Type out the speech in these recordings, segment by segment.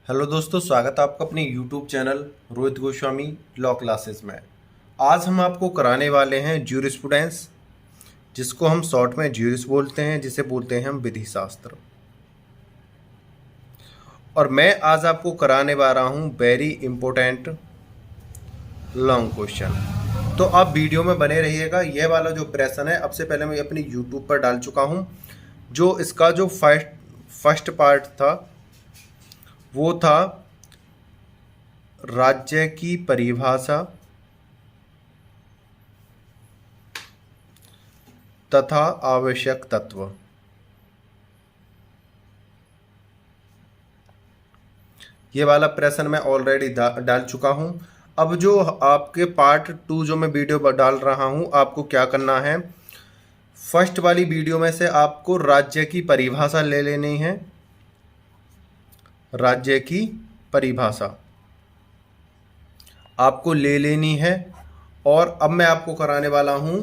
Hello दोस्तों, स्वागत है आपका अपने YouTube channel Rohit Goswami law classes में। आज हम आपको कराने वाले हैं ज्यूरिस्प्रूडेंस, जिसको हम शॉर्ट में ज्यूरिस बोलते हैं, जिसे बोलते हैं हम विधि शास्त्र। और मैं आज आपको कराने वाला हूं वेरी इंपॉर्टेंट लॉन्ग क्वेश्चन। तो आप वीडियो में बने रहिएगा। यह वाला जो प्रश्न है, अब से पहले मैं अपनी YouTube पर डाल चुका हूं। जो इसका जो फर्स्ट पार्ट था वो था राज्य की परिभाषा तथा आवश्यक तत्व। ये वाला प्रश्न मैं ऑलरेडी डाल चुका हूं। अब जो आपके पार्ट 2 जो मैं वीडियो डाल रहा हूं, आपको क्या करना है, फर्स्ट वाली वीडियो में से आपको राज्य की परिभाषा ले लेनी है। राज्य की परिभाषा आपको ले लेनी है। और अब मैं आपको कराने वाला हूं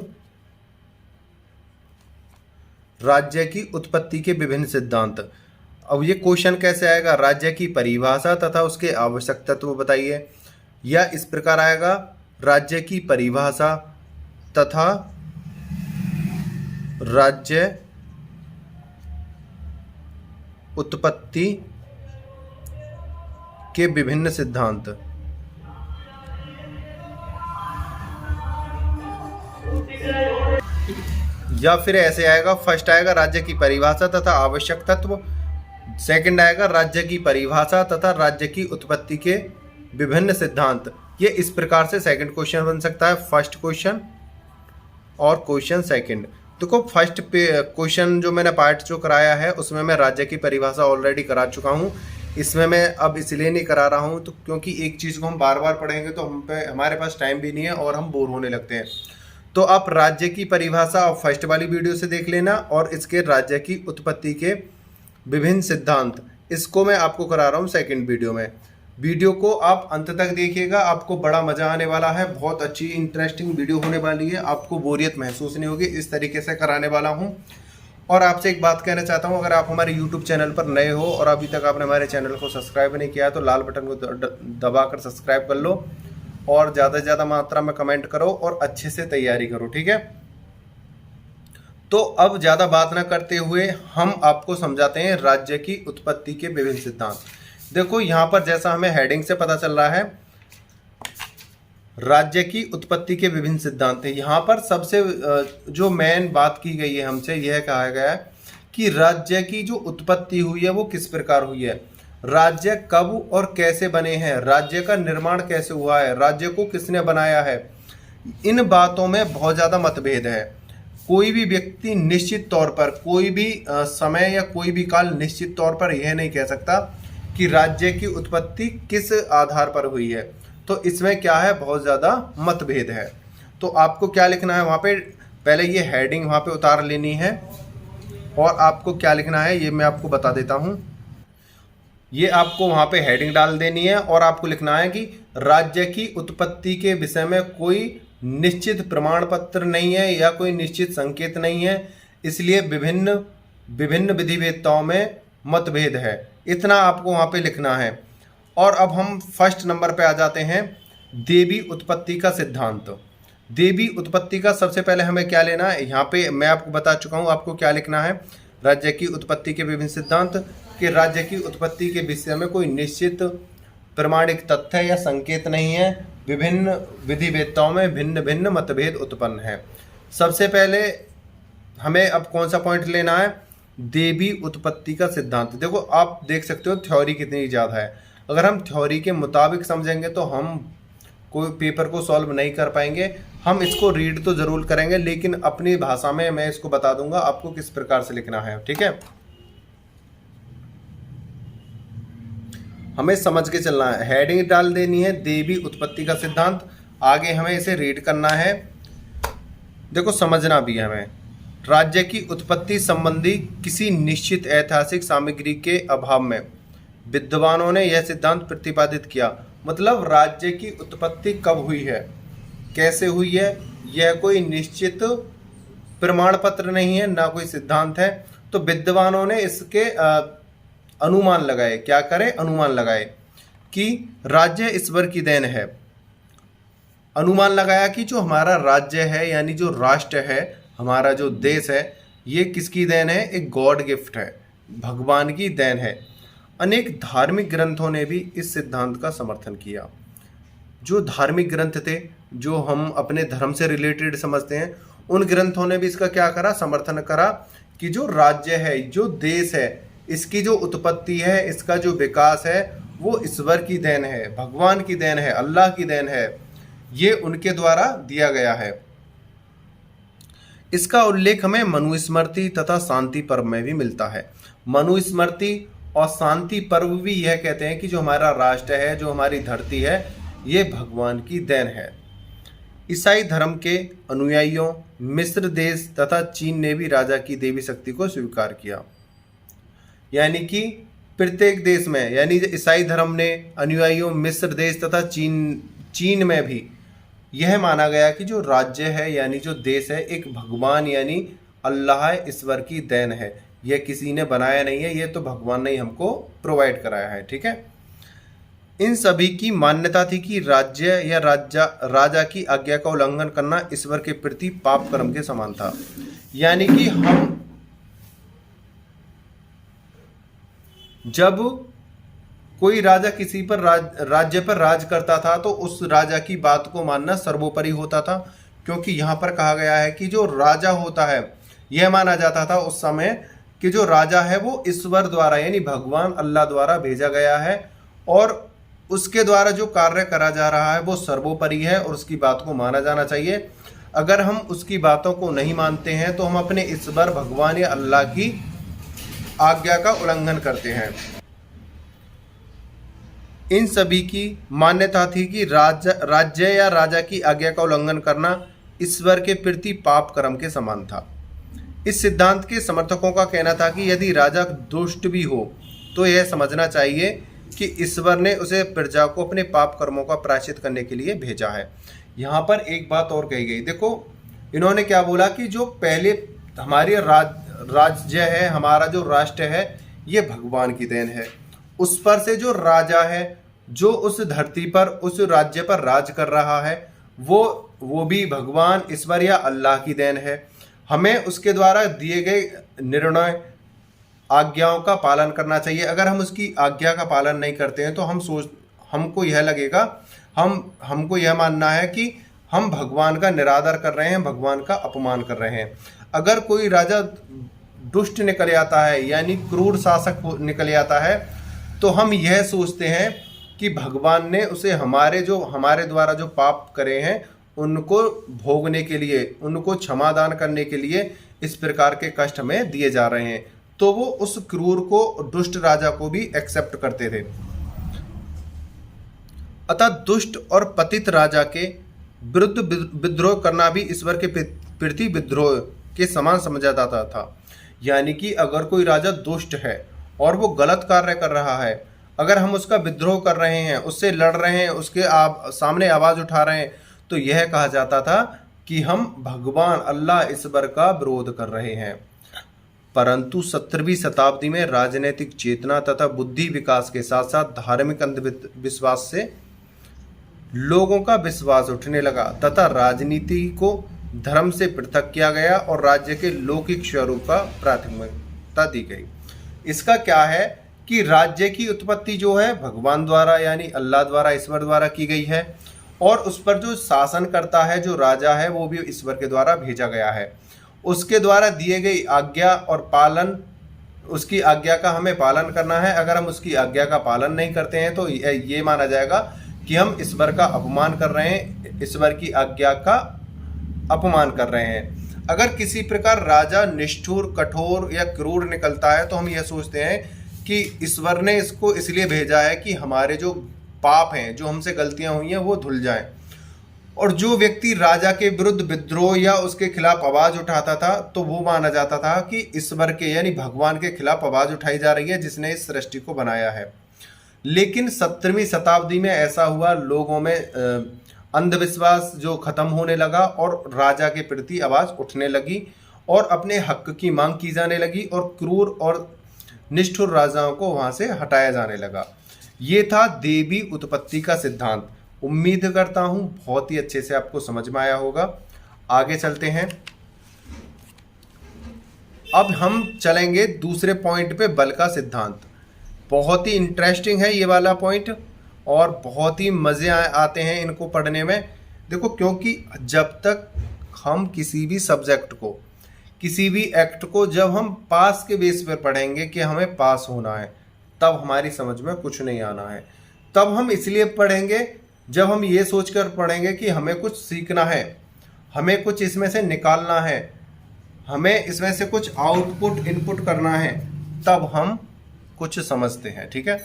राज्य की उत्पत्ति के विभिन्न सिद्धांत। अब ये क्वेश्चन कैसे आएगा, राज्य की परिभाषा तथा उसके आवश्यक तत्व बताइए, या इस प्रकार आएगा, राज्य की परिभाषा तथा राज्य उत्पत्ति के विभिन्न सिद्धांत। या फिर ऐसे आएगा, फर्स्ट आएगा राज्य की परिभाषा तथा आवश्यक तत्व, सेकंड आएगा राज्य की परिभाषा तथा राज्य की उत्पत्ति के विभिन्न सिद्धांत। ये इस प्रकार से सेकंड क्वेश्चन बन सकता है, फर्स्ट क्वेश्चन और क्वेश्चन सेकंड। देखो, फर्स्ट क्वेश्चन जो मैंने पार्ट जो कराया है उसमें मैं राज्य की परिभाषा ऑलरेडी करा चुका हूँ। इसमें मैं अब इसलिए नहीं करा रहा हूँ तो क्योंकि एक चीज़ को हम बार बार पढ़ेंगे तो हमारे पास टाइम भी नहीं है और हम बोर होने लगते हैं। तो आप राज्य की परिभाषा और फर्स्ट वाली वीडियो से देख लेना, और इसके राज्य की उत्पत्ति के विभिन्न सिद्धांत, इसको मैं आपको करा रहा हूँ सेकंड वीडियो में। वीडियो को आप अंत तक देखिएगा, आपको बड़ा मज़ा आने वाला है। बहुत अच्छी इंटरेस्टिंग वीडियो होने वाली है, आपको बोरियत महसूस नहीं होगी, इस तरीके से कराने वाला हूँ। और आपसे एक बात कहना चाहता हूँ, अगर आप हमारे YouTube चैनल पर नए हो और अभी तक आपने हमारे चैनल को सब्सक्राइब नहीं किया है तो लाल बटन को दबाकर सब्सक्राइब कर लो, और ज़्यादा से ज़्यादा मात्रा में कमेंट करो और अच्छे से तैयारी करो, ठीक है। तो अब ज़्यादा बात ना करते हुए हम आपको समझाते हैं राज्य की उत्पत्ति के विभिन्न सिद्धांत। देखो, यहाँ पर जैसा हमें हेडिंग से पता चल रहा है, राज्य की उत्पत्ति के विभिन्न सिद्धांत है। यहाँ पर सबसे जो मेन बात की गई है, हमसे यह कहा गया है कि राज्य की जो उत्पत्ति हुई है वो किस प्रकार हुई है, राज्य कब और कैसे बने हैं, राज्य का निर्माण कैसे हुआ है, राज्य को किसने बनाया है। इन बातों में बहुत ज़्यादा मतभेद है। कोई भी व्यक्ति निश्चित तौर पर, कोई भी समय या कोई भी काल निश्चित तौर पर यह नहीं कह सकता कि राज्य की उत्पत्ति किस आधार पर हुई है। तो इसमें क्या है, बहुत ज़्यादा मतभेद है। तो आपको क्या लिखना है, वहाँ पे पहले ये हेडिंग वहाँ पे उतार लेनी है, और आपको क्या लिखना है ये मैं आपको बता देता हूँ। ये आपको वहाँ पे हेडिंग डाल देनी है, और आपको लिखना है कि राज्य की उत्पत्ति के विषय में कोई निश्चित प्रमाण पत्र नहीं है या कोई निश्चित संकेत नहीं है, इसलिए विभिन्न विधिवेत्ताओं में मतभेद है। इतना आपको वहाँ पे लिखना है। और अब हम फर्स्ट नंबर पे आ जाते हैं, देवी उत्पत्ति का सिद्धांत। देवी उत्पत्ति का सबसे पहले हमें क्या लेना है, यहाँ पे मैं आपको बता चुका हूँ आपको क्या लिखना है। राज्य की उत्पत्ति के विभिन्न सिद्धांत कि राज्य की उत्पत्ति के विषय में कोई निश्चित प्रमाणिक तथ्य या संकेत नहीं है, विभिन्न विधिवेत्ताओं में भिन्न भिन्न मतभेद उत्पन्न है। सबसे पहले हमें अब कौन सा पॉइंट लेना है, देवी उत्पत्ति का सिद्धांत। देखो, आप देख सकते हो थ्योरी कितनी ज़्यादा है। अगर हम थ्योरी के मुताबिक समझेंगे तो हम कोई पेपर को सॉल्व नहीं कर पाएंगे। हम इसको रीड तो ज़रूर करेंगे, लेकिन अपनी भाषा में मैं इसको बता दूंगा आपको किस प्रकार से लिखना है, ठीक है। हमें समझ के चलना है, हेडिंग डाल देनी है देवी उत्पत्ति का सिद्धांत, आगे हमें इसे रीड करना है। देखो, समझना भी है हमें। राज्य की उत्पत्ति संबंधी किसी निश्चित ऐतिहासिक सामग्री के अभाव में विद्वानों ने यह सिद्धांत प्रतिपादित किया। मतलब राज्य की उत्पत्ति कब हुई है, कैसे हुई है, यह कोई निश्चित प्रमाण पत्र नहीं है, ना कोई सिद्धांत है। तो विद्वानों ने इसके अनुमान लगाए। क्या करे? अनुमान लगाए कि राज्य ईश्वर की देन है। अनुमान लगाया कि जो हमारा राज्य है यानी जो राष्ट्र है, हमारा जो देश है, ये किसकी देन है? एक गॉड गिफ्ट है, भगवान की देन है। अनेक धार्मिक ग्रंथों ने भी इस सिद्धांत का समर्थन किया। जो धार्मिक ग्रंथ थे, जो हम अपने धर्म से रिलेटेड समझते हैं, उन ग्रंथों ने भी इसका क्या करा? समर्थन करा कि जो राज्य है, जो देश है, इसकी जो उत्पत्ति है, इसका जो विकास है, वो ईश्वर की देन है, भगवान की देन है, अल्लाह की देन है। ये उनके द्वारा दिया गया है। इसका उल्लेख हमें मनुस्मृति तथा शांति पर्व में भी मिलता है। मनुस्मृति और शांति पर्व भी यह कहते हैं कि जो हमारा राष्ट्र है, जो हमारी धरती है, ये भगवान की देन है। ईसाई धर्म के अनुयायियों मिस्र देश तथा चीन ने भी राजा की देवी शक्ति को स्वीकार किया। यानी कि प्रत्येक देश में, यानी ईसाई धर्म ने अनुयायियों मिस्र देश तथा चीन में भी यह माना गया कि जो राज्य है यानी जो देश है, एक भगवान यानी अल्लाह ईश्वर की देन है। यह किसी ने बनाया नहीं है, ये तो भगवान ने ही हमको प्रोवाइड कराया है। ठीक है। इन सभी की मान्यता थी कि राज्य या राजा की आज्ञा का उल्लंघन करना ईश्वर के प्रति पाप कर्म के समान था। यानी कि हम जब कोई राजा किसी पर राज्य पर राज करता था तो उस राजा की बात को मानना सर्वोपरि होता था, क्योंकि यहाँ पर कहा गया है कि जो राजा होता है, यह माना जाता था उस समय कि जो राजा है वो ईश्वर द्वारा यानी भगवान अल्लाह द्वारा भेजा गया है और उसके द्वारा जो कार्य करा जा रहा है वो सर्वोपरि है और उसकी बात को माना जाना चाहिए। अगर हम उसकी बातों को नहीं मानते हैं तो हम अपने ईश्वर भगवान या अल्लाह की आज्ञा का उल्लंघन करते हैं। इन सभी की मान्यता थी कि राज्य या राजा की आज्ञा का उल्लंघन करना ईश्वर के प्रति पाप कर्म के समान था। इस सिद्धांत के समर्थकों का कहना था कि यदि राजा दुष्ट भी हो तो यह समझना चाहिए कि ईश्वर ने उसे प्रजा को अपने पाप कर्मों का प्रायश्चित करने के लिए भेजा है। यहाँ पर एक बात और कही गई। देखो, इन्होंने क्या बोला कि जो पहले हमारी राज्य है, हमारा जो राष्ट्र है, ये भगवान की देन है। उस पर से जो राजा है, जो उस धरती पर उस राज्य पर राज कर रहा है, वो भी भगवान ईश्वर या अल्लाह की देन है। हमें उसके द्वारा दिए गए निर्णय आज्ञाओं का पालन करना चाहिए। अगर हम उसकी आज्ञा का पालन नहीं करते हैं तो हमको यह लगेगा, हमको यह मानना है कि हम भगवान का निरादर कर रहे हैं, भगवान का अपमान कर रहे हैं। अगर कोई राजा दुष्ट निकल आता है यानी क्रूर शासक निकल आता है तो हम यह सोचते हैं कि भगवान ने उसे हमारे द्वारा जो पाप करे हैं उनको भोगने के लिए, उनको क्षमादान करने के लिए इस प्रकार के कष्ट हमें दिए जा रहे हैं। तो वो उस क्रूर को, दुष्ट राजा को भी एक्सेप्ट करते थे। अतः दुष्ट और पतित राजा के विरुद्ध विद्रोह करना भी ईश्वर के प्रति विद्रोह के समान समझा जाता था। यानी कि अगर कोई राजा दुष्ट है और वो गलत कार्य कर रहा है, अगर हम उसका विद्रोह कर रहे हैं, उससे लड़ रहे हैं, उसके सामने आवाज उठा रहे हैं, तो यह कहा जाता था कि हम भगवान अल्लाह ईश्वर का विरोध कर रहे हैं। परंतु 17वीं शताब्दी में राजनीतिक चेतना तथा बुद्धि विकास के साथ साथ धार्मिक अंधविश्वास से लोगों का विश्वास उठने लगा तथा राजनीति को धर्म से पृथक किया गया और राज्य के लौकिक स्वरूप का प्राथमिकता दी गई। इसका क्या है कि राज्य की उत्पत्ति जो है भगवान द्वारा यानी अल्लाह द्वारा, ईश्वर द्वारा की गई है और उस पर जो शासन करता है, जो राजा है, वो भी ईश्वर के द्वारा भेजा गया है। उसके द्वारा दिए गई आज्ञा और पालन, उसकी आज्ञा का हमें पालन करना है। अगर हम उसकी आज्ञा का पालन नहीं करते हैं तो ये माना जाएगा कि हम ईश्वर का अपमान कर रहे हैं, ईश्वर की आज्ञा का अपमान कर रहे हैं। अगर किसी प्रकार राजा निष्ठुर, कठोर या क्रूर निकलता है तो हम यह सोचते हैं कि ईश्वर ने इसको इसलिए भेजा है कि हमारे जो पाप हैं, जो हमसे गलतियां हुई हैं, वो धुल जाएं। और जो व्यक्ति राजा के विरुद्ध विद्रोह या उसके खिलाफ आवाज उठाता था तो वो माना जाता था कि ईश्वर के यानी भगवान के खिलाफ आवाज उठाई जा रही है जिसने इस सृष्टि को बनाया है। लेकिन 17वीं शताब्दी में ऐसा हुआ, लोगों में अंधविश्वास जो खत्म होने लगा और राजा के प्रति आवाज उठने लगी और अपने हक की मांग की जाने लगी और क्रूर और निष्ठुर राजाओं को वहां से हटाया जाने लगा। ये था देवी उत्पत्ति का सिद्धांत। उम्मीद करता हूं बहुत ही अच्छे से आपको समझ में आया होगा। आगे चलते हैं। अब हम चलेंगे दूसरे पॉइंट पे, बल का सिद्धांत। बहुत ही इंटरेस्टिंग है ये वाला पॉइंट और बहुत ही मज़े आते हैं इनको पढ़ने में। देखो, क्योंकि जब तक हम किसी भी सब्जेक्ट को, किसी भी एक्ट को जब हम पास के बेस पर पढ़ेंगे कि हमें पास होना है, तब हमारी समझ में कुछ नहीं आना है। तब हम इसलिए पढ़ेंगे जब हम ये सोचकर पढ़ेंगे कि हमें कुछ सीखना है, हमें कुछ इसमें से निकालना है, हमें इसमें से कुछ आउटपुट इनपुट करना है, तब हम कुछ समझते हैं। ठीक है,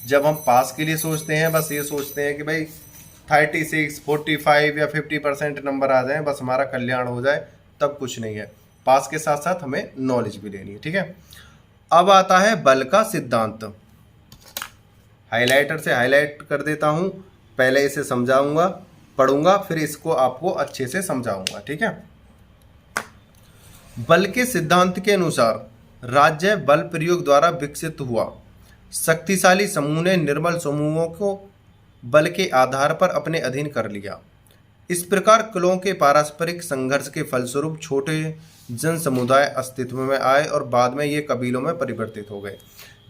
जब हम पास के लिए सोचते हैं, बस ये सोचते हैं कि भाई 36, 45 या 50% नंबर आ जाए, बस हमारा कल्याण हो जाए, तब कुछ नहीं है। पास के साथ साथ हमें नॉलेज भी लेनी है। ठीक है, अब आता है बल का सिद्धांत। हाइलाइटर से हाईलाइट कर देता हूं, पहले इसे समझाऊंगा, पढ़ूंगा, फिर इसको आपको अच्छे से समझाऊंगा। ठीक है, बल के सिद्धांत के अनुसार राज्य बल प्रयोग द्वारा विकसित हुआ। शक्तिशाली समूह ने निर्बल समूहों को बल के आधार पर अपने अधीन कर लिया। इस प्रकार कुलों के पारस्परिक संघर्ष के फलस्वरूप छोटे जन समुदाय अस्तित्व में आए और बाद में ये कबीलों में परिवर्तित हो गए।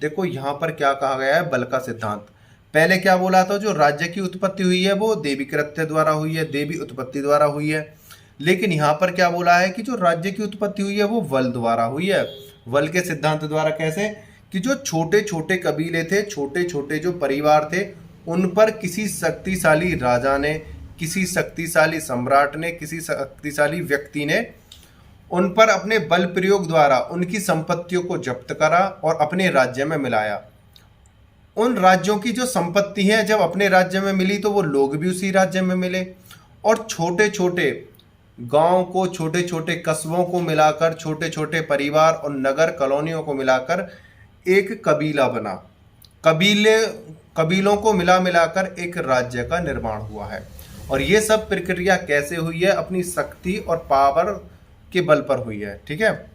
देखो, यहाँ पर क्या कहा गया है, बल का सिद्धांत। पहले क्या बोला था, जो राज्य की उत्पत्ति हुई है वो देवी कृत्य द्वारा हुई है, देवी उत्पत्ति द्वारा हुई है। लेकिन यहाँ पर क्या बोला है कि जो राज्य की उत्पत्ति हुई है वो बल द्वारा हुई है। बल के सिद्धांत द्वारा कैसे, कि जो छोटे छोटे कबीले थे, छोटे छोटे जो परिवार थे, उन पर किसी शक्तिशाली राजा ने, किसी शक्तिशाली सम्राट ने, किसी शक्तिशाली व्यक्ति ने उन पर अपने बल प्रयोग द्वारा उनकी संपत्तियों को जब्त करा और अपने राज्य में मिलाया। उन राज्यों की जो संपत्ति है जब अपने राज्य में मिली तो वो लोग भी उसी राज्य में मिले, और छोटे छोटे गांव को, छोटे छोटे कस्बों को मिलाकर, छोटे छोटे परिवार और नगर कॉलोनियों को मिलाकर एक कबीला बना। कबीलों को मिलाकर एक राज्य का निर्माण हुआ है। और ये सब प्रक्रिया कैसे हुई है, अपनी शक्ति और पावर के बल पर हुई है। ठीक है,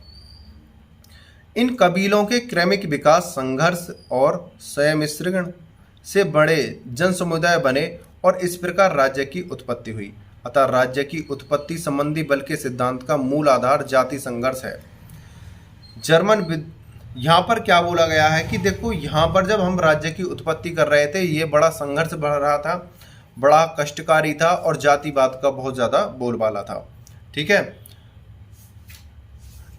इन कबीलों के क्रमिक विकास, संघर्ष और सम्मिश्रण से बड़े जन समुदाय बने और इस प्रकार राज्य की उत्पत्ति हुई। अतः राज्य की उत्पत्ति संबंधी बल के सिद्धांत का मूल आधार जाति संघर्ष है। यहाँ पर क्या बोला गया है कि देखो, यहाँ पर जब हम राज्य की उत्पत्ति कर रहे थे, ये बड़ा संघर्ष बढ़ रहा था, बड़ा कष्टकारी था और जातिवाद का बहुत ज़्यादा बोलबाला था। ठीक है,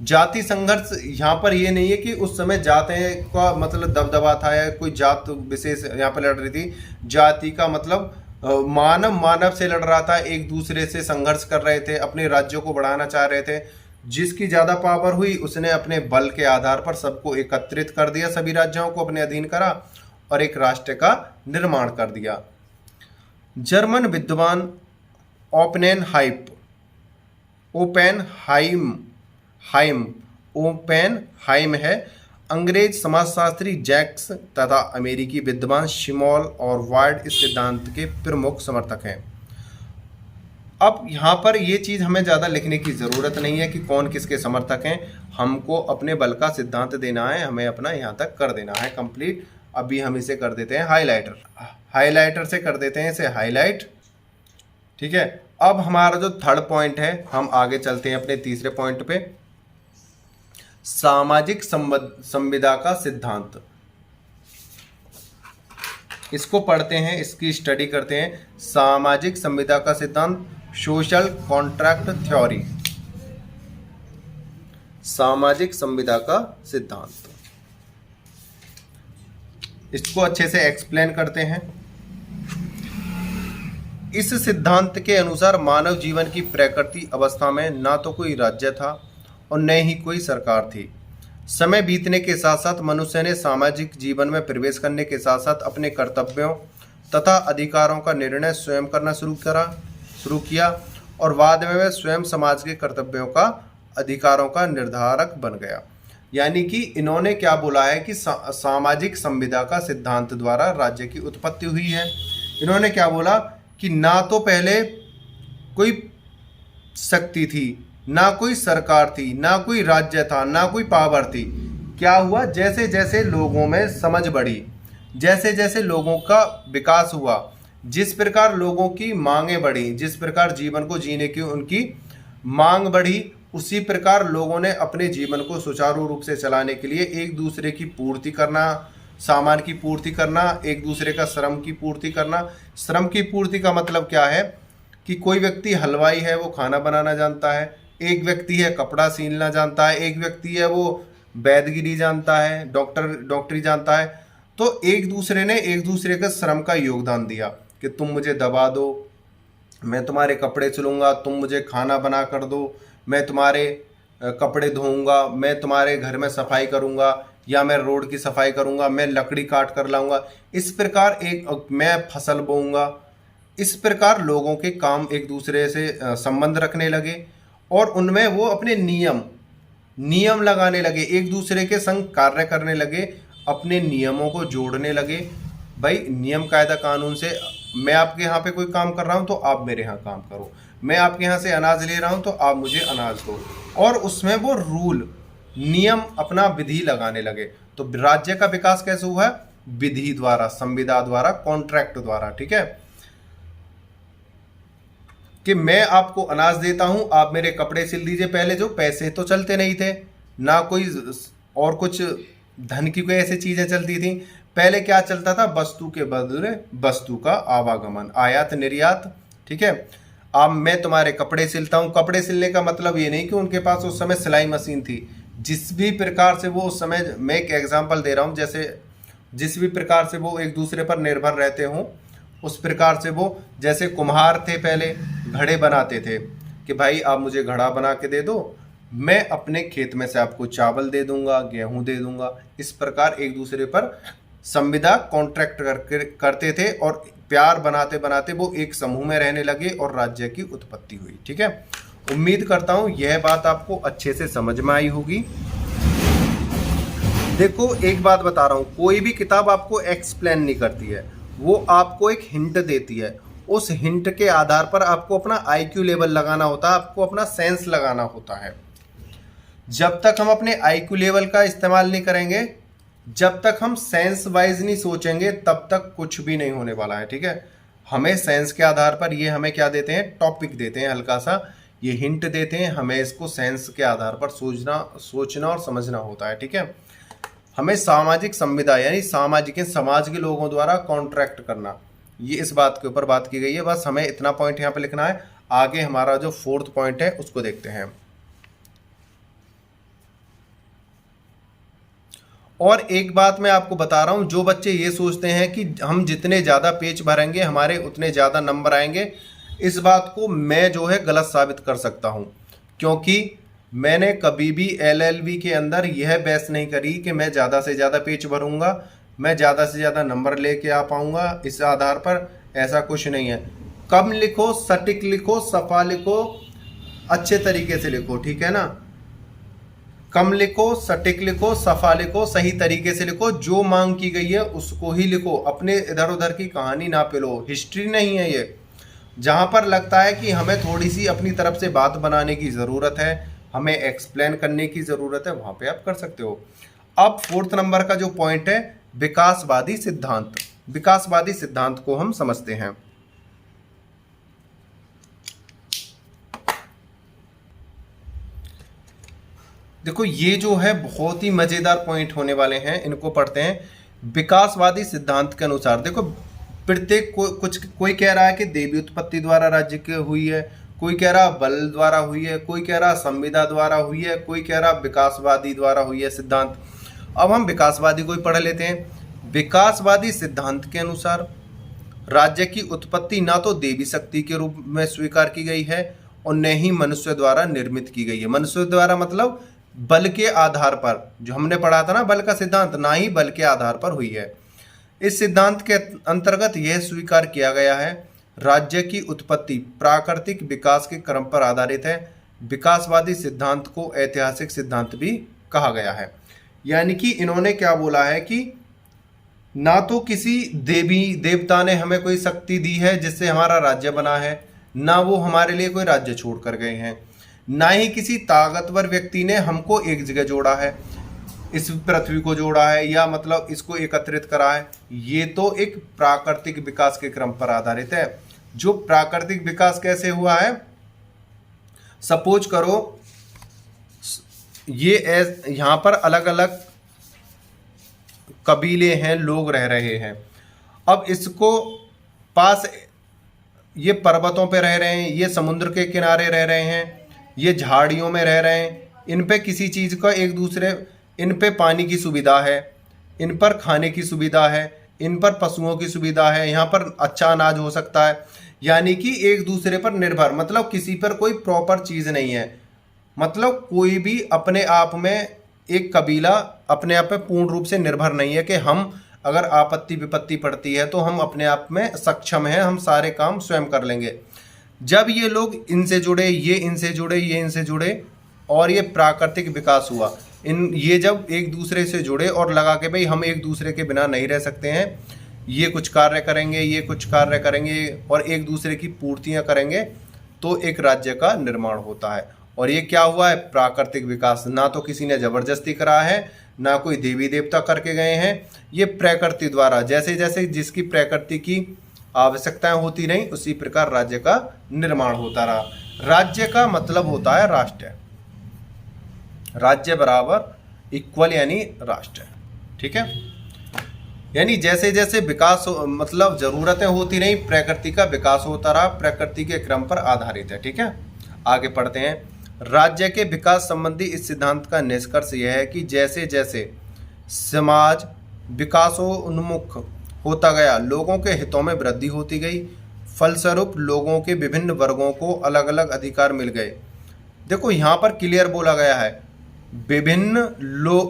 जाति संघर्ष यहाँ पर ये नहीं है कि उस समय जाति का मतलब दबदबा था या कोई जात विशेष यहाँ पर लड़ रही थी। जाति का मतलब मानव से लड़ रहा था, एक दूसरे से संघर्ष कर रहे थे, अपने राज्यों को बढ़ाना चाह रहे थे। जिसकी ज़्यादा पावर हुई उसने अपने बल के आधार पर सबको एकत्रित कर दिया, सभी राज्यों को अपने अधीन करा और एक राष्ट्र का निर्माण कर दिया। जर्मन विद्वान ओपेनहाइम है, अंग्रेज समाजशास्त्री जैक्स तथा अमेरिकी विद्वान शिमोल और वार्ड इस सिद्धांत के प्रमुख समर्थक हैं। अब यहाँ पर ये चीज़ हमें ज़्यादा लिखने की ज़रूरत नहीं है कि कौन किसके समर्थक हैं। हमको अपने बल का सिद्धांत देना है, हमें अपना यहाँ तक कर देना है कंप्लीट। अभी हम इसे कर देते हैं हाइलाइटर से कर देते हैं इसे हाईलाइट। ठीक है, अब हमारा जो थर्ड पॉइंट है, हम आगे चलते हैं अपने तीसरे पॉइंट पे, सामाजिक संविदा का सिद्धांत। इसको पढ़ते हैं, इसकी स्टडी करते हैं। सामाजिक संविदा का सिद्धांत, सोशल कॉन्ट्रैक्ट थ्योरी। सामाजिक संविदा का सिद्धांत, इसको अच्छे से एक्सप्लेन करते हैं। इस सिद्धांत के अनुसार मानव जीवन की प्रकृति अवस्था में ना तो कोई राज्य था और न ही कोई सरकार थी। समय बीतने के साथ साथ मनुष्य ने सामाजिक जीवन में प्रवेश करने के साथ साथ अपने कर्तव्यों तथा अधिकारों का निर्णय स्वयं करना शुरू किया और बाद में वह स्वयं समाज के कर्तव्यों का, अधिकारों का निर्धारक बन गया। यानी कि इन्होंने क्या बोला है कि सामाजिक संविदा का सिद्धांत द्वारा राज्य की उत्पत्ति हुई है। इन्होंने क्या बोला कि ना तो पहले कोई शक्ति थी, ना कोई सरकार थी, ना कोई राज्य था, ना कोई पावर थी। क्या हुआ, जैसे जैसे लोगों में समझ बढ़ी, जैसे जैसे लोगों का विकास हुआ, जिस प्रकार लोगों की मांगें बढ़ी, जिस प्रकार जीवन को जीने की उनकी मांग बढ़ी, उसी प्रकार लोगों ने अपने जीवन को सुचारू रूप से चलाने के लिए एक दूसरे की पूर्ति करना, सामान की पूर्ति करना, एक दूसरे का श्रम की पूर्ति करना। श्रम की पूर्ति का मतलब क्या है कि कोई व्यक्ति हलवाई है, वो खाना बनाना जानता है, एक व्यक्ति है कपड़ा सीलना जानता है, एक व्यक्ति है वो वैदगिरी जानता है, डॉक्टरी जानता है। तो एक दूसरे ने एक दूसरे के श्रम का योगदान दिया कि तुम मुझे दबा दो, मैं तुम्हारे कपड़े सिलूंगा, तुम मुझे खाना बना कर दो, मैं तुम्हारे कपड़े धोऊंगा, मैं तुम्हारे घर में सफाई करूंगा, या मैं रोड की सफाई करूंगा, मैं लकड़ी काट कर लाऊंगा। इस प्रकार मैं फसल बोऊंगा। इस प्रकार लोगों के काम एक दूसरे से संबंध रखने लगे और उनमें वो अपने नियम लगाने लगे, एक दूसरे के संग कार्य करने लगे, अपने नियमों को जोड़ने लगे। भाई नियम कायदा कानून से मैं आपके यहाँ पे कोई काम कर रहा हूँ तो आप मेरे यहाँ काम करो, मैं आपके यहाँ से अनाज ले रहा हूँ तो आप मुझे अनाज दो, और उसमें वो रूल नियम अपना विधि लगाने लगे। तो राज्य का विकास कैसे हुआ? विधि द्वारा, संविदा द्वारा, कॉन्ट्रैक्ट द्वारा। ठीक है, कि मैं आपको अनाज देता हूं, आप मेरे कपड़े सिल दीजिए। पहले जो पैसे तो चलते नहीं थे, ना कोई और कुछ धन की कोई ऐसी चीजें चलती थी। पहले क्या चलता था? वस्तु के बदले वस्तु का आवागमन, आयात निर्यात। ठीक है, अब मैं तुम्हारे कपड़े सिलता हूं। कपड़े सिलने का मतलब ये नहीं कि उनके पास उस समय सिलाई मशीन थी। जिस भी प्रकार से वो उस समय, मैं एक एग्जांपल दे रहा हूं, जैसे जिस भी प्रकार से वो एक दूसरे पर निर्भर रहते हों, उस प्रकार से वो, जैसे कुम्हार थे पहले घड़े बनाते थे कि भाई आप मुझे घड़ा बना के दे दो, मैं अपने खेत में से आपको चावल दे दूंगा, गेहूं दे दूंगा। इस प्रकार एक दूसरे पर संविदा कॉन्ट्रैक्ट करते थे और प्यार बनाते बनाते वो एक समूह में रहने लगे और राज्य की उत्पत्ति हुई। ठीक है, उम्मीद करता हूं यह बात आपको अच्छे से समझ में आई होगी। देखो एक बात बता रहा हूं, कोई भी किताब आपको एक्सप्लेन नहीं करती है, वो आपको एक हिंट देती है। उस हिंट के आधार पर आपको अपना IQ लेवल लगाना होता है, आपको अपना सेंस लगाना होता है। जब तक हम अपने IQ लेवल का इस्तेमाल नहीं करेंगे, जब तक हम सेंस वाइज नहीं सोचेंगे, तब तक कुछ भी नहीं होने वाला है। ठीक है, हमें सेंस के आधार पर ये हमें क्या देते हैं? टॉपिक देते हैं, हल्का सा ये हिंट देते हैं, हमें इसको सेंस के आधार पर सोचना और समझना होता है। ठीक है, हमें सामाजिक संविदा यानी समाज के लोगों द्वारा कॉन्ट्रैक्ट करना, ये इस बात के ऊपर बात की गई है। बस हमें इतना पॉइंट यहाँ पे लिखना है। आगे हमारा जो 4th पॉइंट है उसको देखते हैं। और एक बात मैं आपको बता रहा हूं, जो बच्चे ये सोचते हैं कि हम जितने ज़्यादा पेज भरेंगे हमारे उतने ज़्यादा नंबर आएंगे, इस बात को मैं जो है गलत साबित कर सकता हूं, क्योंकि मैंने कभी भी LLB के अंदर यह बहस नहीं करी कि मैं ज़्यादा से ज़्यादा पेज भरूंगा, मैं ज़्यादा से ज़्यादा नंबर लेके आ पाऊंगा इस आधार पर। ऐसा कुछ नहीं है। कम लिखो, सटीक लिखो, सफा लिखो, अच्छे तरीके से लिखो। ठीक है ना, कम लिखो, सटीक लिखो, सफा लिखो, सही तरीके से लिखो, जो मांग की गई है उसको ही लिखो, अपने इधर उधर की कहानी ना पेलो। हिस्ट्री नहीं है ये। जहाँ पर लगता है कि हमें थोड़ी सी अपनी तरफ से बात बनाने की ज़रूरत है, हमें एक्सप्लेन करने की ज़रूरत है, वहाँ पे आप कर सकते हो। अब 4th नंबर का जो पॉइंट है, विकासवादी सिद्धांत। विकासवादी सिद्धांत को हम समझते हैं। देखो ये जो है बहुत ही मजेदार पॉइंट होने वाले हैं, इनको पढ़ते हैं। विकासवादी सिद्धांत के अनुसार देखो, प्रत्येक कोई कह रहा है कि देवी उत्पत्ति द्वारा राज्य की हुई है, कोई कह रहा बल द्वारा हुई है, कोई कह रहा संविदा द्वारा हुई है, कोई कह रहा विकासवादी द्वारा हुई है सिद्धांत। अब हम विकासवादी को ही पढ़ लेते हैं। विकासवादी सिद्धांत के अनुसार राज्य की उत्पत्ति ना तो देवी शक्ति के रूप में स्वीकार की गई है और न ही मनुष्य द्वारा निर्मित की गई है। मनुष्य द्वारा मतलब बल के आधार पर, जो हमने पढ़ा था ना बल का सिद्धांत, ना ही बल के आधार पर हुई है। इस सिद्धांत के अंतर्गत यह स्वीकार किया गया है राज्य की उत्पत्ति प्राकृतिक विकास के क्रम पर आधारित है। विकासवादी सिद्धांत को ऐतिहासिक सिद्धांत भी कहा गया है। यानी कि इन्होंने क्या बोला है कि ना तो किसी देवी देवता ने हमें कोई शक्ति दी है जिससे हमारा राज्य बना है, ना वो हमारे लिए कोई राज्य छोड़ कर गए हैं, ना ही किसी ताकतवर व्यक्ति ने हमको एक जगह जोड़ा है। इस पृथ्वी को जोड़ा है या मतलब इसको एकत्रित करा है, ये तो एक प्राकृतिक विकास के क्रम पर आधारित है। जो प्राकृतिक विकास कैसे हुआ है, सपोज करो ये यहां पर अलग अलग कबीले हैं, लोग रह रहे हैं। अब इसको पास ये पर्वतों पे रह रहे हैं, ये समुद्र के किनारे रह रहे हैं, ये झाड़ियों में रह रहे हैं, इन पे किसी चीज़ का एक दूसरे, इन पे पानी की सुविधा है, इन पर खाने की सुविधा है, इन पर पशुओं की सुविधा है, यहाँ पर अच्छा अनाज हो सकता है, यानी कि एक दूसरे पर निर्भर, मतलब किसी पर कोई प्रॉपर चीज़ नहीं है। मतलब कोई भी अपने आप में, एक कबीला अपने आप में पूर्ण रूप से निर्भर नहीं है कि हम अगर आपत्ति विपत्ति पड़ती है तो हम अपने आप में सक्षम हैं, हम सारे काम स्वयं कर लेंगे। जब ये लोग इनसे जुड़े, ये इनसे जुड़े, ये इनसे जुड़े और ये प्राकृतिक विकास हुआ, ये जब एक दूसरे से जुड़े और लगा के भाई हम एक दूसरे के बिना नहीं रह सकते हैं, ये कुछ कार्य करेंगे, ये कुछ कार्य करेंगे और एक दूसरे की पूर्तियां करेंगे, तो एक राज्य का निर्माण होता है। और ये क्या हुआ है, प्राकृतिक विकास। ना तो किसी ने जबरदस्ती करा है, ना कोई देवी देवता करके गए हैं, ये प्रकृति द्वारा, जैसे जैसे जिसकी प्रकृति की आवश्यकताएं होती रही उसी प्रकार राज्य का निर्माण होता रहा। राज्य का मतलब होता है राष्ट्र, राज्य बराबर इक्वल यानी राष्ट्र, ठीक है। यानी जैसे जैसे विकास मतलब जरूरतें होती रही, प्रकृति का विकास होता रहा, प्रकृति के क्रम पर आधारित है, ठीक है। आगे पढ़ते हैं। राज्य के विकास संबंधी इस सिद्धांत का निष्कर्ष यह है कि जैसे जैसे समाज विकासोन्मुख होता गया, लोगों के हितों में वृद्धि होती गई, फलस्वरूप लोगों के विभिन्न वर्गों को अलग अलग अधिकार मिल गए। देखो यहाँ पर क्लियर बोला गया है, विभिन्न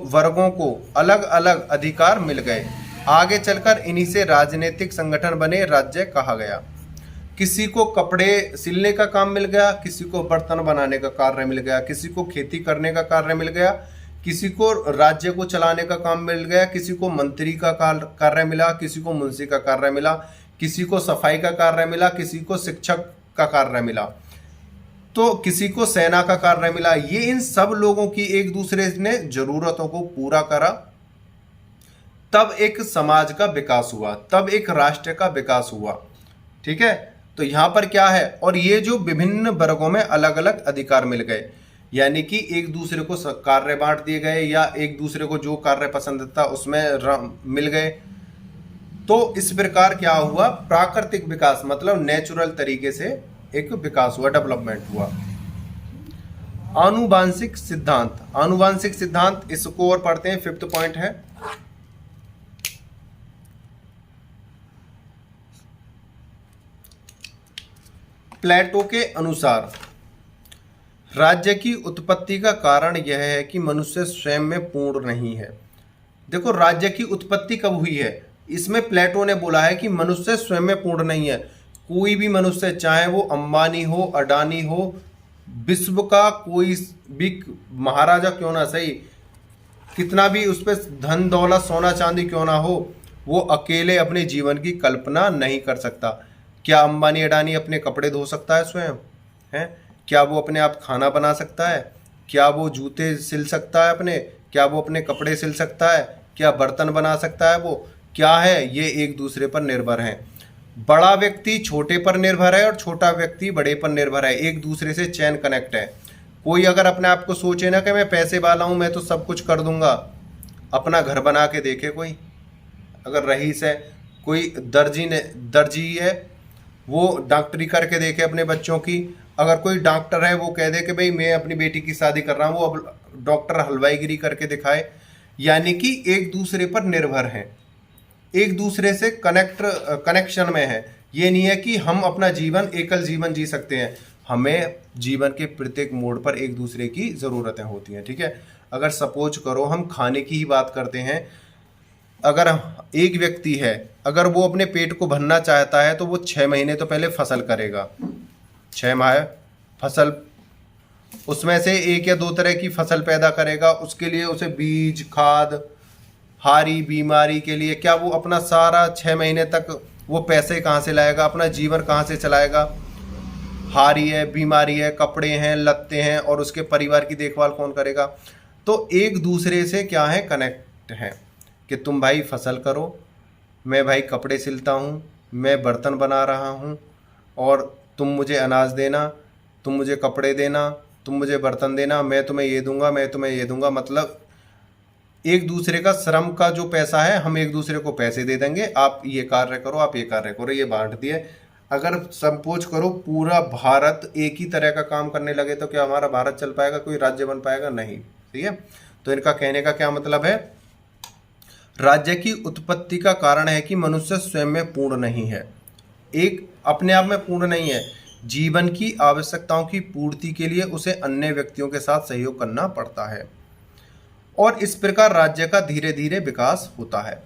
वर्गों को अलग अलग अधिकार मिल गए। आगे चलकर इन्हीं से राजनीतिक संगठन बने, राज्य कहा गया। किसी को कपड़े सिलने का काम मिल गया, किसी को बर्तन बनाने का कार्य मिल गया, किसी को खेती करने का कार्य मिल गया, किसी को राज्य को चलाने का काम मिल गया, किसी को मंत्री का कार्य मिला, किसी को मुंशी का कार्य मिला, किसी को सफाई का कार्य मिला, किसी को शिक्षक का कार्य मिला, तो किसी को सेना का कार्य मिला। ये इन सब लोगों की एक दूसरे ने जरूरतों को पूरा करा, तब एक समाज का विकास हुआ, तब एक राष्ट्र का विकास हुआ, ठीक है। तो यहां पर क्या है, और ये जो विभिन्न वर्गों में अलग अलग अधिकार मिल गए, यानी कि एक दूसरे को कार्य बांट दिए गए या एक दूसरे को जो कार्य पसंद था उसमें मिल गए। तो इस प्रकार क्या हुआ, प्राकृतिक विकास मतलब नेचुरल तरीके से एक विकास हुआ, डेवलपमेंट हुआ। आनुवांशिक सिद्धांत, आनुवांशिक सिद्धांत इसको और पढ़ते हैं, 5th पॉइंट है। प्लेटो के अनुसार राज्य की उत्पत्ति का कारण यह है कि मनुष्य स्वयं में पूर्ण नहीं है। देखो राज्य की उत्पत्ति कब हुई है, इसमें प्लेटो ने बोला है कि मनुष्य स्वयं में पूर्ण नहीं है। कोई भी मनुष्य, चाहे वो अंबानी हो, अडानी हो, विश्व का कोई भी महाराजा क्यों ना सही, कितना भी उस पर धन दौलत सोना चांदी क्यों ना हो, वो अकेले अपने जीवन की कल्पना नहीं कर सकता। क्या अंबानी अडानी अपने कपड़े धो सकता है स्वयं है? क्या वो अपने आप खाना बना सकता है? क्या वो जूते सिल सकता है अपने? क्या वो अपने कपड़े सिल सकता है? क्या बर्तन बना सकता है? वो क्या है, ये एक दूसरे पर निर्भर हैं। बड़ा व्यक्ति छोटे पर निर्भर है और छोटा व्यक्ति बड़े पर निर्भर है, एक दूसरे से चैन कनेक्ट है। कोई अगर अपने आप को सोचे ना कि मैं पैसे वाला हूँ, मैं तो सब कुछ कर दूंगा, अपना घर बना के देखे। कोई अगर रईस है, कोई दर्जी है, वो डॉक्टरी करके देखे अपने बच्चों की। अगर कोई डॉक्टर है, वो कह दे कि भाई मैं अपनी बेटी की शादी कर रहा हूँ, वो अब डॉक्टर हलवाईगिरी करके दिखाए। यानी कि एक दूसरे पर निर्भर हैं, एक दूसरे से कनेक्शन में है। ये नहीं है कि हम अपना जीवन एकल जीवन जी सकते हैं, हमें जीवन के प्रत्येक मोड़ पर एक दूसरे की ज़रूरतें होती हैं, ठीक है। अगर सपोज करो हम खाने की ही बात करते हैं, अगर एक व्यक्ति है, अगर वो अपने पेट को भरना चाहता है तो वो 6 महीने तो पहले फसल करेगा, 6 माह फसल, उसमें से 1 या 2 तरह की फसल पैदा करेगा। उसके लिए उसे बीज, खाद, हारी, बीमारी के लिए क्या वो अपना सारा 6 महीने तक वो पैसे कहाँ से लाएगा, अपना जीवन कहाँ से चलाएगा? हारी है, बीमारी है, कपड़े हैं, लत्ते हैं, और उसके परिवार की देखभाल कौन करेगा? तो एक दूसरे से क्या है, कनेक्ट है कि तुम भाई फसल करो, मैं भाई कपड़े सिलता हूँ, मैं बर्तन बना रहा हूँ, और तुम मुझे अनाज देना, तुम मुझे कपड़े देना, तुम मुझे बर्तन देना, मैं तुम्हें ये दूंगा, मैं तुम्हें ये दूंगा। मतलब एक दूसरे का श्रम का जो पैसा है, हम एक दूसरे को पैसे दे देंगे, आप ये कार्य करो, आप ये कार्य करो, ये बांट दिए। अगर सपोज करो पूरा भारत एक ही तरह का काम करने लगे तो क्या हमारा भारत चल पाएगा, कोई राज्य बन पाएगा? नहीं। ठीक है, तो इनका कहने का क्या मतलब है, राज्य की उत्पत्ति का कारण है कि मनुष्य स्वयं में पूर्ण नहीं है, एक अपने आप में पूर्ण नहीं है, जीवन की आवश्यकताओं की पूर्ति के लिए उसे अन्य व्यक्तियों के साथ सहयोग करना पड़ता है, और इस प्रकार राज्य का धीरे धीरे विकास होता है।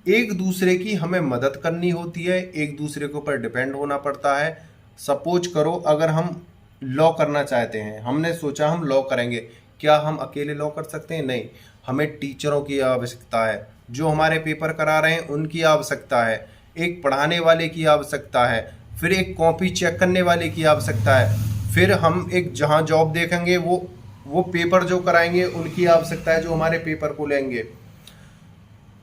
एक दूसरे की हमें मदद करनी होती है, एक दूसरे के ऊपर डिपेंड होना पड़ता है। सपोज करो अगर हम लॉ करना चाहते हैं, हमने सोचा हम लॉ करेंगे, क्या हम अकेले लॉ कर सकते हैं? नहीं, हमें टीचरों की आवश्यकता है, जो हमारे पेपर करा रहे हैं उनकी आवश्यकता है, एक पढ़ाने वाले की आवश्यकता है, फिर एक कॉपी चेक करने वाले की आवश्यकता है, फिर हम एक जहाँ जॉब देखेंगे वो पेपर जो कराएंगे उनकी आवश्यकता है, जो हमारे पेपर को लेंगे,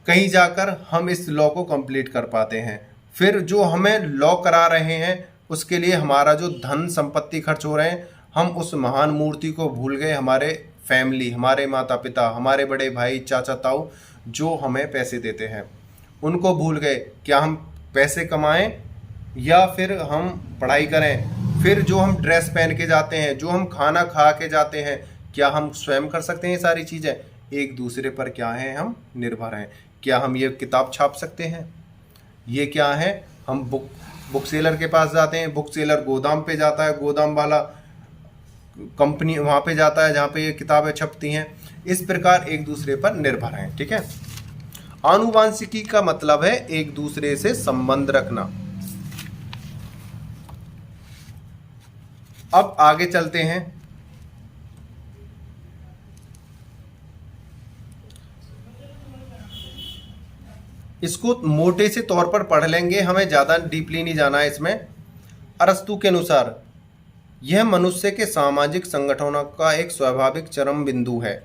कहीं जाकर हम इस लॉ को कंप्लीट कर पाते हैं। फिर जो हमें लॉ करा रहे हैं उसके लिए हमारा जो धन संपत्ति खर्च हो रहे हैं, हम उस महान मूर्ति को भूल गए, हमारे फैमिली, हमारे माता पिता, हमारे बड़े भाई, चाचा ताऊ जो हमें पैसे देते हैं उनको भूल गए। क्या हम पैसे कमाएं या फिर हम पढ़ाई करें? फिर जो हम ड्रेस पहन के जाते हैं, जो हम खाना खा के जाते हैं, क्या हम स्वयं कर सकते हैं ये सारी चीज़ें? एक दूसरे पर क्या है, हम निर्भर हैं। क्या हम ये किताब छाप सकते हैं? ये क्या है, हम बुक सेलर के पास जाते हैं, बुक सेलर गोदाम पे जाता है, गोदाम वाला कंपनी वहाँ पे जाता है जहाँ पे ये किताबें छपती हैं। इस प्रकार एक दूसरे पर निर्भर हैं। ठीक है, आनुवांशिकी का मतलब है एक दूसरे से संबंध रखना। अब आगे चलते हैं। इसको मोटे से तौर पर पढ़ लेंगे, हमें ज़्यादा डीपली नहीं जाना है इसमें। अरस्तु के अनुसार यह मनुष्य के सामाजिक संगठनों का एक स्वाभाविक चरम बिंदु है।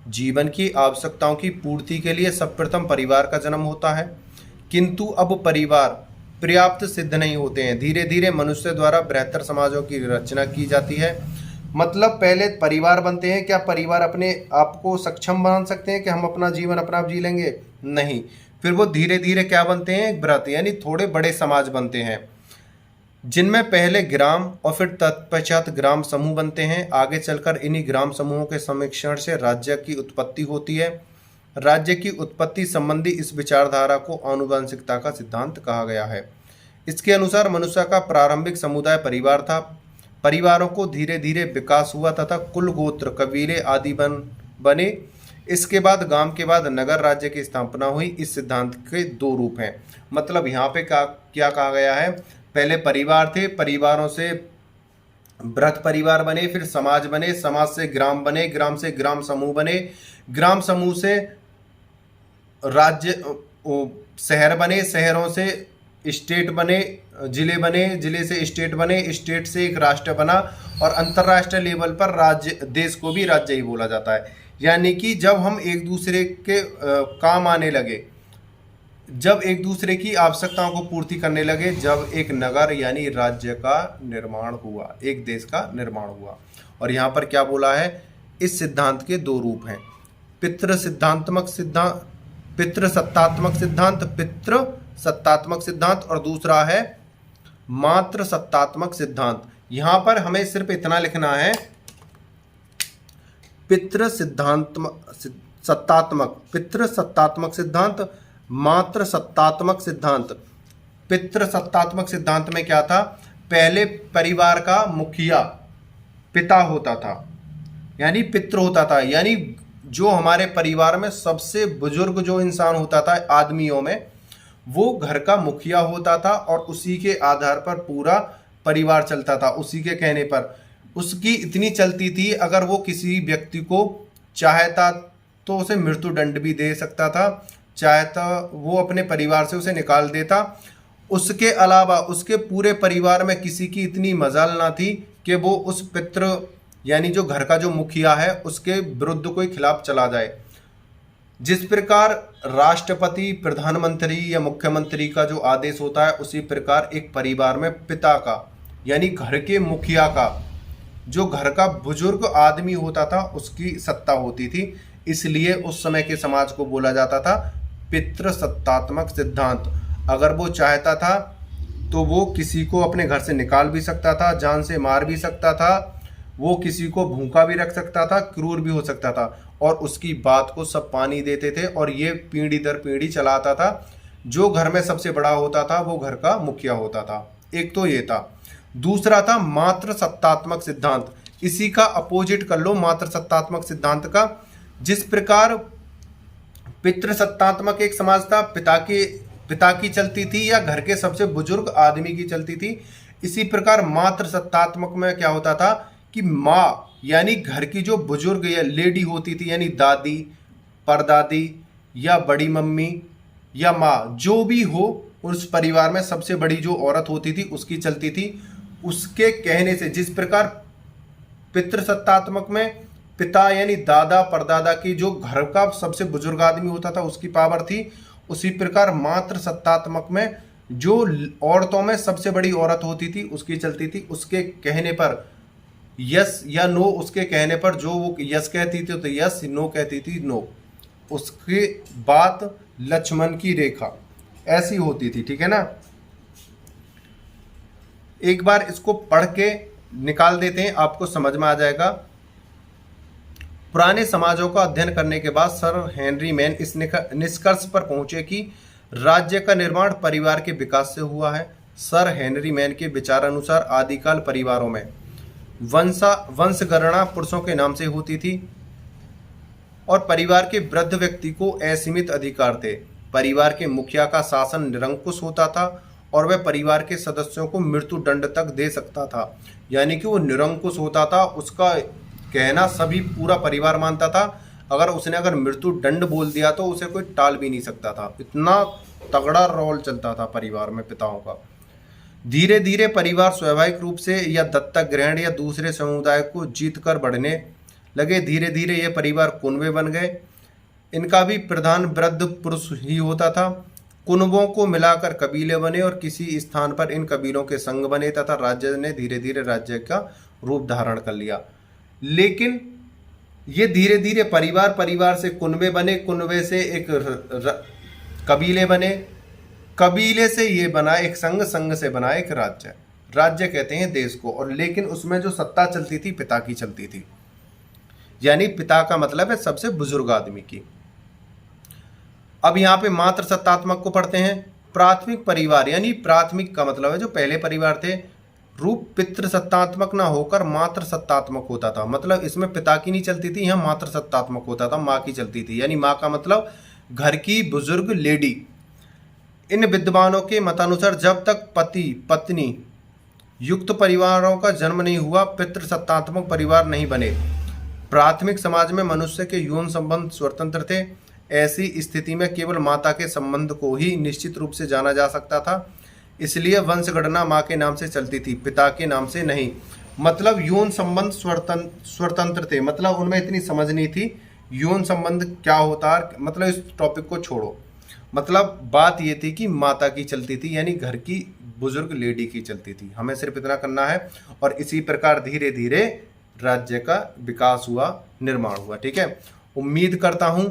जीवन की आवश्यकताओं की पूर्ति के लिए सर्वप्रथम परिवार का जन्म होता है, किंतु अब परिवार पर्याप्त सिद्ध नहीं होते हैं। धीरे धीरे मनुष्य द्वारा बेहतर समाजों की रचना की जाती है। मतलब पहले परिवार बनते हैं, क्या परिवार अपने आप को सक्षम बना सकते हैं कि हम अपना जीवन अपना आप जी लेंगे? नहीं। फिर वो धीरे धीरे क्या बनते हैं, एक बृहत यानी थोड़े बड़े समाज बनते हैं, जिनमें पहले ग्राम और फिर तत्पश्चात ग्राम समूह बनते हैं। आगे चलकर इन्हीं ग्राम समूहों के समीक्षण से राज्य की उत्पत्ति होती है। राज्य की उत्पत्ति संबंधी इस विचारधारा को आनुवंशिकता का सिद्धांत कहा गया है। इसके अनुसार मनुष्य का प्रारंभिक समुदाय परिवार था। परिवारों को धीरे धीरे विकास हुआ तथा कुल, गोत्र, कबीले आदि बने। इसके बाद गांव के बाद नगर राज्य की स्थापना हुई। इस सिद्धांत के दो रूप हैं। मतलब यहाँ पे क्या कहा गया है, पहले परिवार थे, परिवारों से बृहत परिवार बने, फिर समाज बने, समाज से ग्राम बने, ग्राम से ग्राम समूह बने, ग्राम समूह से राज्य शहर बने, शहरों से स्टेट बने, जिले बने, जिले से स्टेट बने, स्टेट से एक राष्ट्र बना, और अंतर्राष्ट्रीय लेवल पर राज्य, देश को भी राज्य ही बोला जाता है। यानी कि जब हम एक दूसरे के काम आने लगे, जब एक दूसरे की आवश्यकताओं को पूर्ति करने लगे, जब एक नगर यानी राज्य का निर्माण हुआ, एक देश का निर्माण हुआ। और यहाँ पर क्या बोला है, इस सिद्धांत के दो रूप हैं, पितृसत्तात्मक सिद्धांत और दूसरा है मातृसत्तात्मक सिद्धांत। यहाँ पर हमें सिर्फ इतना लिखना है, पितृसत्तात्मक सिद्धांत, मातृसत्तात्मक सिद्धांत। पितृसत्तात्मक सिद्धांत में क्या था, पहले परिवार का मुखिया पिता होता था, यानी पितृ होता था, यानी जो हमारे परिवार में सबसे बुजुर्ग जो इंसान होता था आदमियों में, वो घर का मुखिया होता था, और उसी के आधार पर पूरा परिवार चलता था। उसी के कहने पर उसकी इतनी चलती थी, अगर वो किसी व्यक्ति को चाहता तो उसे मृत्यु दंड भी दे सकता था, चाहता वो अपने परिवार से उसे निकाल देता। उसके अलावा उसके पूरे परिवार में किसी की इतनी मजाल ना थी कि वो उस पितृ यानी जो घर का जो मुखिया है उसके विरुद्ध कोई खिलाफ चला जाए। जिस प्रकार राष्ट्रपति, प्रधानमंत्री या मुख्यमंत्री का जो आदेश होता है, उसी प्रकार एक परिवार में पिता का यानी घर के मुखिया का, जो घर का बुजुर्ग आदमी होता था, उसकी सत्ता होती थी। इसलिए उस समय के समाज को बोला जाता था पितृसत्तात्मक सिद्धांत। अगर वो चाहता था तो वो किसी को अपने घर से निकाल भी सकता था, जान से मार भी सकता था, वो किसी को भूखा भी रख सकता था, क्रूर भी हो सकता था, और उसकी बात को सब पानी देते थे। और ये पीढ़ी दर पीढ़ी चलाता था। जो घर में सबसे बड़ा होता था वो घर का मुखिया होता था। एक तो ये था। दूसरा था मातृ सत्तात्मक सिद्धांत। इसी का अपोजिट कर लो मातृ सत्तात्मक सिद्धांत का। जिस प्रकार पितृसत्तात्मक एक समाज था, पिता की चलती थी या घर के सबसे बुजुर्ग आदमी की चलती थी, इसी प्रकार मातृ सत्तात्मक में क्या होता था कि माँ यानी घर की जो बुजुर्ग या लेडी होती थी, यानी दादी, परदादी या बड़ी मम्मी या माँ, जो भी हो, उस परिवार में सबसे बड़ी जो औरत होती थी उसकी चलती थी। उसके कहने से, जिस प्रकार पितृसत्तात्मक में पिता यानी दादा परदादा की जो घर का सबसे बुजुर्ग आदमी होता था उसकी पावर थी, उसी प्रकार मातृ सत्तात्मक में जो औरतों में सबसे बड़ी औरत होती थी उसकी चलती थी। उसके कहने पर यस या नो, उसके कहने पर जो वो यस कहती थी तो यस, नो कहती थी नो। उसके बात लक्ष्मण की रेखा ऐसी होती थी, ठीक है ना। एक बार इसको पढ़ के निकाल देते हैं, आपको समझ में आ जाएगा। पुराने समाजों का अध्ययन करने के बाद सर हेनरी मैन इस निष्कर्ष पर पहुंचे कि राज्य का निर्माण परिवार के विकास से हुआ है। सर हेनरी मैन के विचार अनुसार आदिकाल परिवारों में वंशगणना पुरुषों के नाम से होती थी और परिवार के वृद्ध व्यक्ति को असीमित अधिकार थे। परिवार के मुखिया का शासन निरंकुश होता था और वह परिवार के सदस्यों को मृत्यु दंड तक दे सकता था। यानी कि वो निरंकुश होता था, उसका कहना सभी पूरा परिवार मानता था। अगर मृत्यु दंड बोल दिया तो उसे कोई टाल भी नहीं सकता था। इतना तगड़ा रोल चलता था परिवार में पिताओं का। धीरे धीरे परिवार स्वाभाविक रूप से या दत्तक ग्रहण या दूसरे समुदाय को जीत कर बढ़ने लगे। धीरे धीरे ये परिवार कुनबे बन गए। इनका भी प्रधान वृद्ध पुरुष ही होता था। कुनबों को मिलाकर कबीले बने और किसी स्थान पर इन कबीलों के संघ बने तथा राज्य ने धीरे धीरे राज्य का रूप धारण कर लिया। लेकिन ये धीरे धीरे परिवार से कुनबे बने, कुनबे से एक कबीले बने, कबीले से ये बना एक संघ, संघ से बना एक राज्य। राज्य कहते हैं देश को। और लेकिन उसमें जो सत्ता चलती थी पिता की चलती थी, यानी पिता का मतलब है सबसे बुजुर्ग आदमी की। अब यहाँ पे मातृ सत्तात्मक को पढ़ते हैं। प्राथमिक परिवार यानी प्राथमिक का मतलब है जो पहले परिवार थे, रूप पितृ सत्तात्मक ना होकर मातृ सत्तात्मक होता था। मतलब इसमें पिता की नहीं चलती थी, यहाँ मातृ सत्तात्मक होता था, माँ की चलती थी। यानी माँ का मतलब घर की बुजुर्ग लेडी। इन विद्वानों के मतानुसार जब तक पति पत्नी युक्त परिवारों का जन्म नहीं हुआ, पितृ सत्तात्मक परिवार नहीं बने। प्राथमिक समाज में मनुष्य के यौन संबंध स्वतंत्र थे। ऐसी स्थिति में केवल माता के संबंध को ही निश्चित रूप से जाना जा सकता था। इसलिए वंशगणना माँ के नाम से चलती थी, पिता के नाम से नहीं। मतलब यौन संबंध स्वतंत्र थे। मतलब उनमें इतनी समझ नहीं थी यौन संबंध क्या होता है। मतलब इस टॉपिक को छोड़ो। मतलब बात ये थी कि माता की चलती थी, यानी घर की बुजुर्ग लेडी की चलती थी। हमें सिर्फ इतना करना है। और इसी प्रकार धीरे धीरे राज्य का विकास हुआ, निर्माण हुआ। ठीक है, उम्मीद करता हूं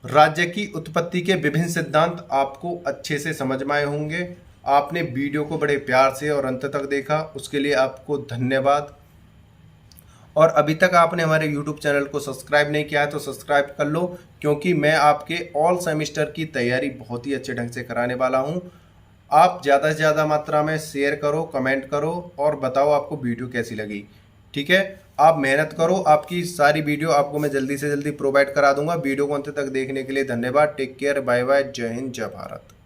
राज्य की उत्पत्ति के विभिन्न सिद्धांत आपको अच्छे से समझ में आए होंगे। आपने वीडियो को बड़े प्यार से और अंत तक देखा, उसके लिए आपको धन्यवाद। और अभी तक आपने हमारे YouTube चैनल को सब्सक्राइब नहीं किया है तो सब्सक्राइब कर लो, क्योंकि मैं आपके ऑल सेमेस्टर की तैयारी बहुत ही अच्छे ढंग से कराने वाला हूं। आप ज़्यादा से ज़्यादा मात्रा में शेयर करो, कमेंट करो और बताओ आपको वीडियो कैसी लगी। ठीक है, आप मेहनत करो, आपकी सारी वीडियो आपको मैं जल्दी से जल्दी प्रोवाइड करा दूंगा। वीडियो को अंत तक देखने के लिए धन्यवाद। टेक केयर, बाय बाय, जय हिंद, जय भारत।